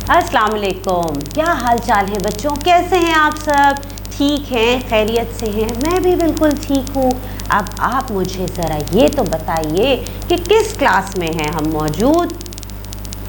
अस्सलाम वालेकुम। क्या हाल चाल है बच्चों, कैसे हैं आप सब? ठीक हैं, खैरियत से हैं? मैं भी बिल्कुल ठीक हूँ। अब आप मुझे ज़रा ये तो बताइए कि किस क्लास में हैं हम मौजूद?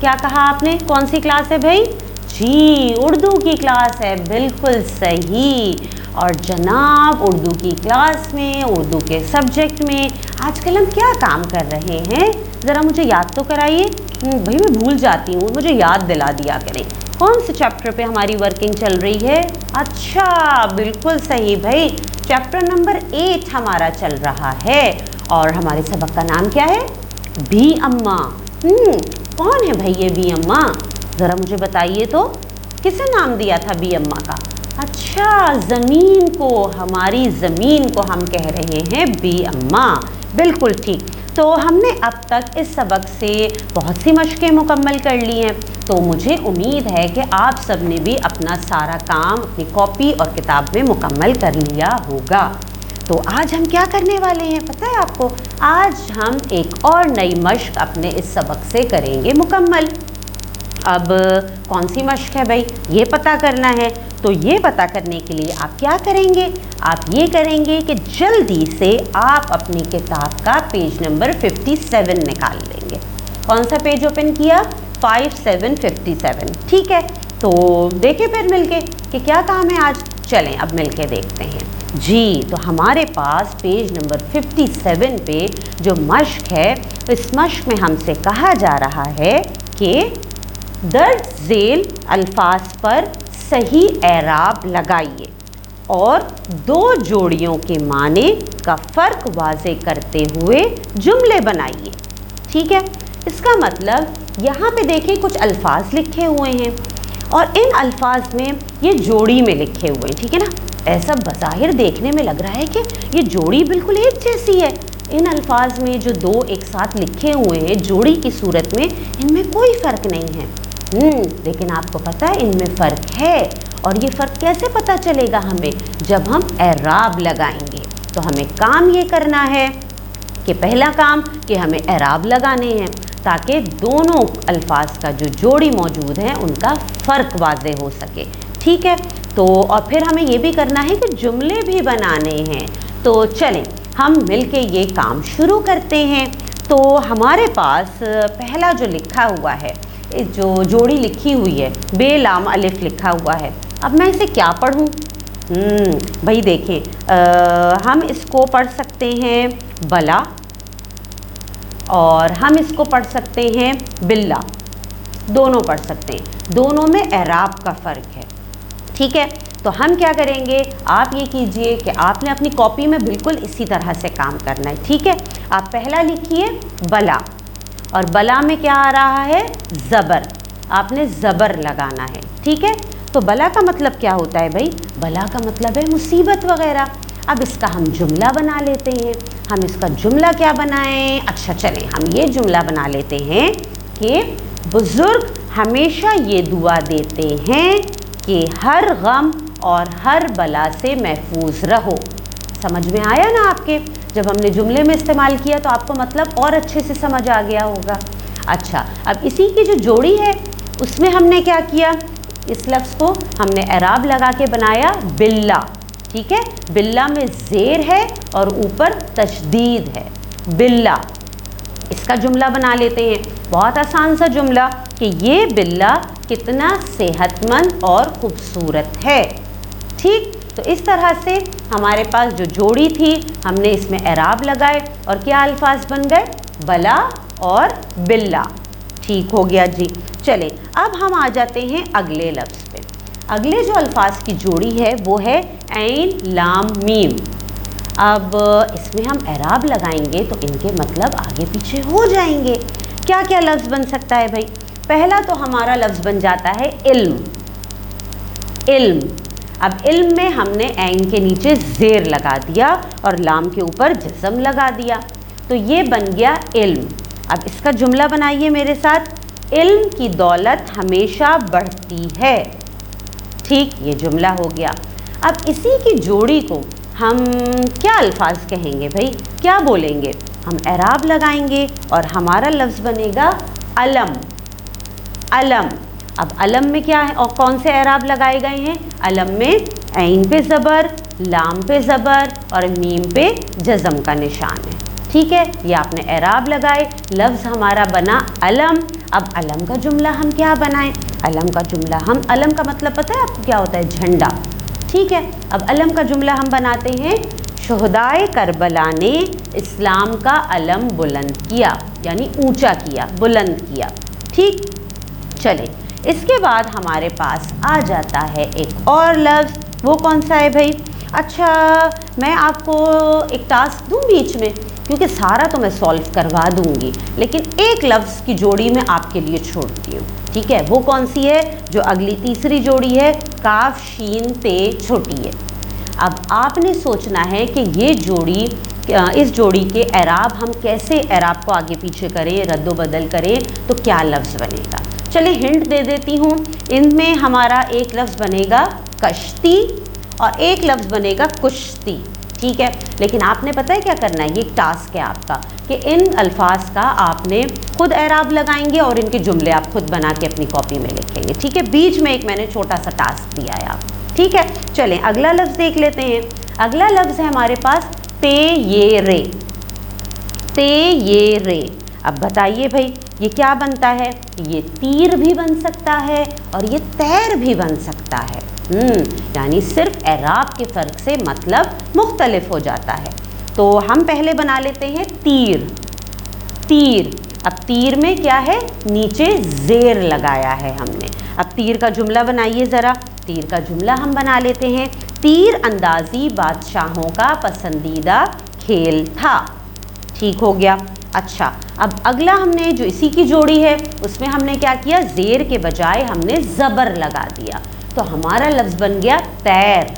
क्या कहा आपने, कौन सी क्लास है भाई? जी, उर्दू की क्लास है, बिल्कुल सही। और जनाब उर्दू की क्लास में, उर्दू के सब्जेक्ट में आजकल हम क्या काम कर रहे हैं, ज़रा मुझे याद तो कराइए। भाई मैं भूल जाती हूँ, मुझे याद दिला दिया करें। कौन से चैप्टर पे हमारी वर्किंग चल रही है? अच्छा, बिल्कुल सही भाई, चैप्टर नंबर 8 हमारा चल रहा है। और हमारे सबक का नाम क्या है? भी अम्मा। कौन है भाई ये भी अम्मा? ज़रा मुझे बताइए तो, किसे नाम दिया था बी अम्मा का? अच्छा, ज़मीन को, हमारी ज़मीन को हम कह रहे हैं बी अम्मा। बिल्कुल ठीक। तो हमने अब तक इस सबक से बहुत सी मशक़ें मुकम्मल कर ली हैं, तो मुझे उम्मीद है कि आप सब ने भी अपना सारा काम अपनी कॉपी और किताब में मुकम्मल कर लिया होगा। तो आज हम क्या करने वाले हैं पता है आपको? आज हम एक और नई मशक़ अपने इस सबक से करेंगे मुकम्मल। अब कौन सी मशक़ है भाई, ये पता करना है। तो ये पता करने के लिए आप क्या करेंगे? आप ये करेंगे कि जल्दी से आप अपनी किताब का पेज नंबर 57 निकाल लेंगे। कौन सा पेज ओपन किया? 5757। ठीक है, तो देखें फिर मिलके कि क्या काम है आज। चलें अब मिलके देखते हैं जी। तो हमारे पास पेज नंबर 57 पे जो मशक़ है, इस मशक़ में हमसे कहा जा रहा है कि दर्ज झेल अल्फाज पर सही एराब लगाइए और दो जोड़ियों के माने का फ़र्क वाज़े करते हुए जुमले बनाइए। ठीक है, इसका मतलब यहाँ पे देखिए कुछ अल्फाज लिखे हुए हैं और इन अल्फाज में ये जोड़ी में लिखे हुए हैं। ठीक है ना, ऐसा बज़ाहिर देखने में लग रहा है कि ये जोड़ी बिल्कुल एक जैसी है। इन अल्फाज में जो दो एक साथ लिखे हुए हैं जोड़ी की सूरत में, इनमें कोई फ़र्क नहीं है। लेकिन आपको पता है इनमें फ़र्क है। और ये फ़र्क कैसे पता चलेगा हमें? जब हम एराब लगाएंगे। तो हमें काम ये करना है कि पहला काम कि हमें एराब लगाने हैं ताकि दोनों अल्फाज का जो जोड़ी मौजूद है उनका फ़र्क वाज़े हो सके। ठीक है, तो और फिर हमें ये भी करना है कि जुमले भी बनाने हैं। तो चलें हम मिलके ये काम शुरू करते हैं। तो हमारे पास पहला जो लिखा हुआ है, जो जोड़ी लिखी हुई है, बे लाम अलिफ लिखा हुआ है। अब मैं इसे क्या पढ़ूँ? भाई देखें, हम इसको पढ़ सकते हैं बला और हम इसको पढ़ सकते हैं बिल्ला। दोनों पढ़ सकते हैं, दोनों में एराब का फ़र्क है। ठीक है, तो हम क्या करेंगे, आप ये कीजिए कि आपने अपनी कॉपी में बिल्कुल इसी तरह से काम करना है। ठीक है, आप पहला लिखिए बला, और बला में क्या आ रहा है? ज़बर। आपने ज़बर लगाना है। ठीक है, तो बला का मतलब क्या होता है भाई? बला का मतलब है मुसीबत वग़ैरह। अब इसका हम जुमला बना लेते हैं। हम इसका जुमला क्या बनाएं? अच्छा चलें हम ये जुमला बना लेते हैं कि बुज़ुर्ग हमेशा ये दुआ देते हैं कि हर गम और हर बला से महफूज रहो। समझ में आया ना आपके? जब हमने जुमले में इस्तेमाल किया तो आपको मतलब और अच्छे से समझ आ गया होगा। अच्छा, अब इसी की जो जोड़ी है उसमें हमने क्या किया? इस लफ्ज़ को हमने एराब लगा के बनाया बिल्ला। ठीक है, बिल्ला में ज़ेर है और ऊपर तशदीद है, बिल्ला। इसका जुमला बना लेते हैं, बहुत आसान सा जुमला कि ये बिल्ला कितना सेहतमंद और ख़ूबसूरत है। ठीक, तो इस तरह से हमारे पास जो जोड़ी थी हमने इसमें एराब लगाए और क्या अल्फाज बन गए? बला और बिल्ला। ठीक हो गया जी। चले अब हम आ जाते हैं अगले लफ्ज़ पे। अगले जो अल्फाज की जोड़ी है वो है ऐन लाम मीम। अब इसमें हम एराब लगाएंगे तो इनके मतलब आगे पीछे हो जाएंगे। क्या क्या लफ्ज़ बन सकता है भाई? पहला तो हमारा लफ्ज़ बन जाता है इल्म। इल्म, अब इल्म में हमने ऐन के नीचे ज़ेर लगा दिया और लाम के ऊपर जज़म लगा दिया, तो ये बन गया इल्म। अब इसका जुमला बनाइए मेरे साथ, इल्म की दौलत हमेशा बढ़ती है। ठीक, ये जुमला हो गया। अब इसी की जोड़ी को हम क्या अल्फाज कहेंगे भाई? क्या बोलेंगे? हम एराब लगाएंगे और हमारा लफ्ज़ बनेगा अलम। अलम। اب علم میں کیا ہے اور کون سے اعراب لگائے گئے ہیں؟ علم میں عین پہ زبر، لام پہ زبر اور میم پہ جزم کا نشان ہے، ٹھیک ہے، یہ آپ نے اعراب لگائے، لفظ ہمارا بنا علم۔ اب علم کا جملہ ہم کیا بنائیں؟ علم کا جملہ علم کا مطلب پتہ ہے آپ کو کیا ہوتا ہے؟ جھنڈا، ٹھیک ہے۔ اب علم کا جملہ ہم بناتے ہیں شہدائے کربلا نے اسلام کا علم بلند کیا، یعنی اونچا کیا، بلند کیا، ٹھیک۔ چلیں اس کے بعد ہمارے پاس آ جاتا ہے ایک اور لفظ، وہ کون سا ہے بھائی؟ اچھا میں آپ کو ایک ٹاسک دوں بیچ میں، کیونکہ سارا تو میں سولو کروا دوں گی، لیکن ایک لفظ کی جوڑی میں آپ کے لیے چھوڑتی ہوں، ٹھیک ہے۔ وہ کون سی ہے؟ جو اگلی تیسری جوڑی ہے، کاف شین تے چھوٹی ہے۔ اب آپ نے سوچنا ہے کہ یہ جوڑی، اس جوڑی کے اعراب ہم کیسے اعراب کو آگے پیچھے کریں، رد و بدل کریں تو کیا لفظ بنے گا؟ چلیں ہنٹ دے دیتی ہوں، ان میں ہمارا ایک لفظ بنے گا کشتی اور ایک لفظ بنے گا کشتی، ٹھیک ہے۔ لیکن آپ نے پتہ ہے کیا کرنا ہے؟ یہ ایک ٹاسک ہے آپ کا کہ ان الفاظ کا آپ نے خود اعراب لگائیں گے اور ان کے جملے آپ خود بنا کے اپنی کاپی میں لکھیں گے، ٹھیک ہے۔ بیچ میں ایک میں نے چھوٹا سا ٹاسک دیا ہے آپ، ٹھیک ہے۔ چلیں اگلا لفظ دیکھ لیتے ہیں۔ اگلا لفظ ہے ہمارے پاس تے یہ رے، تے یہ رے۔ اب بتائیے بھائی یہ کیا بنتا ہے؟ یہ تیر بھی بن سکتا ہے اور یہ تیر بھی بن سکتا ہے، یعنی صرف اعراب کے فرق سے مطلب مختلف ہو جاتا ہے۔ تو ہم پہلے بنا لیتے ہیں تیر، تیر۔ اب تیر میں کیا ہے؟ نیچے زیر لگایا ہے ہم نے۔ اب تیر کا جملہ بنائیے ذرا، تیر کا جملہ ہم بنا لیتے ہیں، تیر اندازی بادشاہوں کا پسندیدہ کھیل تھا، ٹھیک ہو گیا۔ اچھا اب اگلا ہم نے جو اسی کی جوڑی ہے اس میں ہم نے کیا کیا؟ زیر کے بجائے ہم نے زبر لگا دیا، تو ہمارا لفظ بن گیا تیر،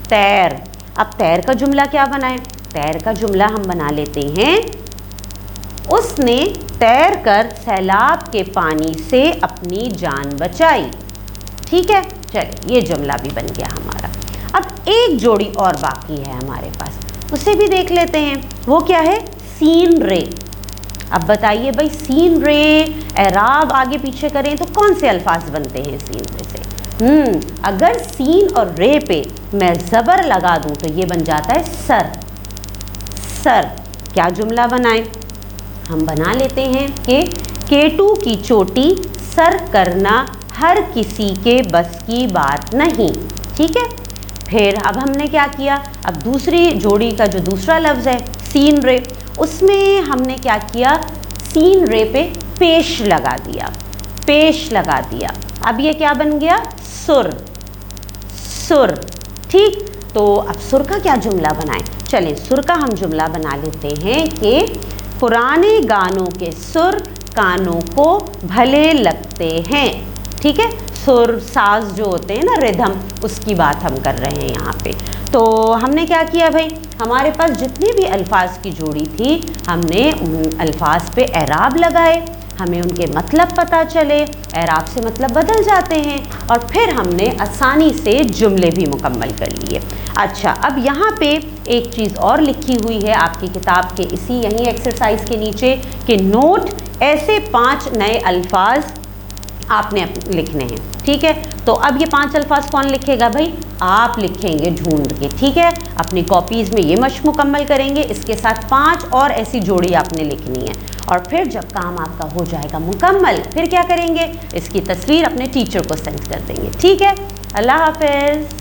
تیر۔ اب تیر کا جملہ کیا بنائیں؟ تیر کا جملہ ہم بنا لیتے ہیں، اس نے تیر کر سیلاب کے پانی سے اپنی جان بچائی، ٹھیک ہے۔ چلیں یہ جملہ بھی بن گیا ہمارا۔ اب ایک جوڑی اور باقی ہے ہمارے پاس، اسے بھی دیکھ لیتے ہیں، وہ کیا ہے؟ سین رے۔ اب بتائیے بھائی سین رے اعراب آگے پیچھے کریں تو کون سے الفاظ بنتے ہیں سین رے سے؟ اگر سین اور رے پہ میں زبر لگا دوں تو یہ بن جاتا ہے سر، سر۔ کیا جملہ بنائیں؟ ہم بنا لیتے ہیں کہ کیٹو کی چوٹی سر کرنا ہر کسی کے بس کی بات نہیں، ٹھیک ہے۔ پھر اب ہم نے کیا کیا؟ اب دوسری جوڑی کا جو دوسرا لفظ ہے سین رے، اس میں ہم نے کیا کیا؟ سین رے پہ پیش لگا دیا، پیش لگا دیا۔ اب یہ کیا بن گیا؟ سر، سر، ٹھیک۔ تو اب سر کا کیا جملہ بنائیں؟ چلیں سر کا ہم جملہ بنا لیتے ہیں کہ پرانے گانوں کے سر کانوں کو بھلے لگتے ہیں، ٹھیک ہے۔ سر ساز جو ہوتے ہیں نا، ردھم، اس کی بات ہم کر رہے ہیں یہاں پہ۔ تو ہم نے کیا کیا بھائی؟ ہمارے پاس جتنی بھی الفاظ کی جوڑی تھی ہم نے ان الفاظ پہ اعراب لگائے، ہمیں ان کے مطلب پتہ چلے، اعراب سے مطلب بدل جاتے ہیں، اور پھر ہم نے آسانی سے جملے بھی مکمل کر لیے۔ اچھا اب یہاں پہ ایک چیز اور لکھی ہوئی ہے آپ کی کتاب کے اسی یہیں ایکسرسائز کے نیچے کہ نوٹ ایسے 5 نئے الفاظ آپ نے لکھنے ہیں، ٹھیک ہے۔ تو اب یہ 5 الفاظ کون لکھے گا بھائی؟ آپ لکھیں گے ڈھونڈ کے، ٹھیک ہے۔ اپنی کاپیز میں یہ مشق مکمل کریں گے، اس کے ساتھ 5 اور ایسی جوڑی آپ نے لکھنی ہے، اور پھر جب کام آپ کا ہو جائے گا مکمل پھر کیا کریں گے؟ اس کی تصویر اپنے ٹیچر کو سینڈ کر دیں گے، ٹھیک ہے۔ اللہ حافظ۔